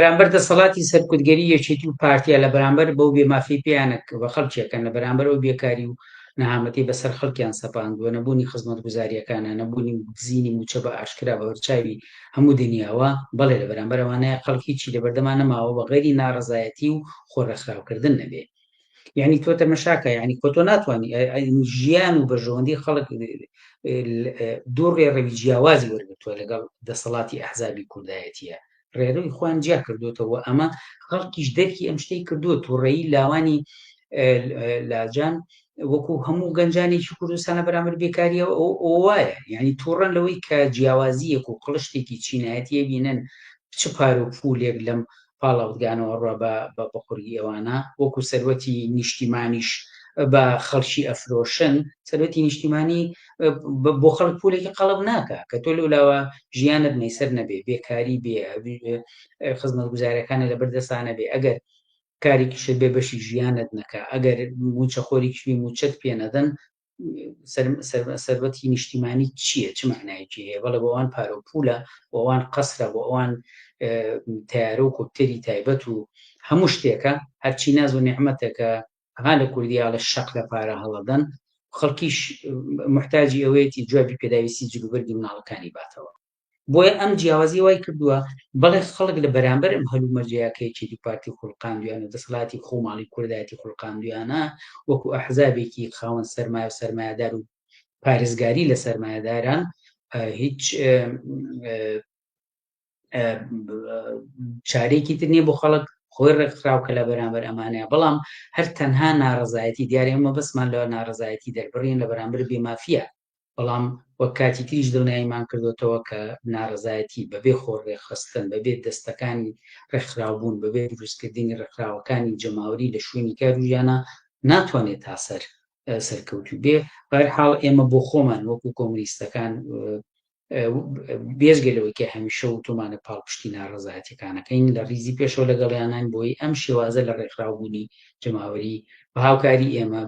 بەرامبەر دەسەڵاتی سەرکوتگەری یەکێتی و پارتیە لە بەرامبەر بەو بێمافی پێیانە بە خەڵکیەکەن لە بەرامبەر ئەو بێکاری و نەهامەتی بەسەر خەڵکیان سەپاندووە، نەبوونی خزمەتگوزاریەکانە، نەبوونی زیینی موچە بە ئاشکرا بە بەرچاوی هەموو دنیاوە. بەڵێ لە بەرامبەر ئەوانەیە خەڵکی چی لە بەردەمان نەماوە بە غەیری ناڕەزایەتی و خۆڕەخراوکردن نەبێ. یعنی تۆ تەمەشاکە، یعنی کۆ تۆ ناتوانانی ژیان و بەژەوەندی خەڵک دوو ڕێڕەوی جیاوازی وەرگرتووە لەگەڵ دەسەڵاتی ئەحزابی کوردایەتیە، ڕێڕەوی خۆیان جیا کردوێتەوە. ئەمە خەڵکیش دەرکی ئەم شتەی کردووە، تووڕەیی لاوانی لاجان وەکو هەموو گەنجانێکی کوردستانە بەرامبەر بێکاریە وایە، یعنی تووڕەن لەوەی کە جیاوازیەک و قڵشتێکی چینایەتیە بینن چ پار و پولێک لەم پاڵاوتگانەوە ڕۆ بە قورگی ئەوانە، وەکو سەروەتی نیشتیمانیش بە خەڵکی ئەفرۆشن. سەروەتی نیشتیمانی بۆ خەڵک پولێکی قەڵب ناکە کە تۆ لەولاوە ژیانت مەیسەر نەبێ، بێکاری بێ، خزمەتگوزاریەکانە لەبەردەستانە بێ، ئەگەر کارێکیشت بێ بەشی ژیانت نەکە، ئەگەر موچەخۆرێکیشی موچەت پێ نەدەن، سەروەتی نیشتیمانی چییە؟ چ معنایەکی هەیە؟ بەڵێ بۆ ئەوان پارە و پولە، بۆ ئەوان قەسرە، بۆ ئەوان تیارە و کۆکتێری تایبەت و هەموو شتێکە، هەرچی ناز و نیعمەتێکە هەمان لە کوردیا لە شەق لە پارە هەڵەدەن، خەڵکیش محتاجی ئەوەیەتی جوابی پێداویستی جلوبەرگی مناڵەکانی باتەوە. بۆیە ئەم جیاوازی وای کردووە بەڵێ خەڵک لە بەرامبەر ئەم هەلومەرجەیەکەیەکی پارتی خوڵقاندویانە دەسەڵاتی خۆماڵی کوردایەتی خوڵقاندویانە وەکو ئەحزابێکی خاوەن سەرمایە و سەرمایەدار و پارێزگاری لە سەرمایەداران هیچ چارێکی تر نییە بۆ خەڵک خۆی ڕێکخراوکە لە بەرامبەر ئەمانەیە. بەڵام هەر تەنها ناڕەزایەتی دیارە ئێمە بەسمان لە ناڕەزایەتی دەربڕین لە بەرامبەر بێمافیە، بەڵام وەک کاتی تریش دڵنیاییمان کردوێتەوە کە ناڕەزایەتی بەبێ خۆڕێخستن، بەبێ دەستەکانی ڕێکخراوبوون، بەبێ دروستکردنی ڕێکخراوەکانی جەماوەری لە شوێنی کار و ژیانە ناتوانێت تا سەرکەوتوو بێ. بەهەرحاڵ ئێمە بۆ خۆمان وەکو کۆمونیستەکان بێژگەلەوەی کە هەمیشە وتومانە پاڵپشتی ناڕەزایەتیەکانەکەین لە ڕیزی پێشەوە لەگەڵیانان بۆی ئەم شێوازە لە ڕێکخراوبوونی جەماوەری بە هاوکاری ئێمە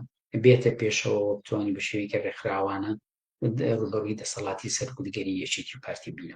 بێتە پێشەوە بتوانین بە شێوەیەکی ڕێکخراوانە ڕوبەڕووی دەسەڵاتی سەرکوتگەری یەکێتی و پارتی بینەوە.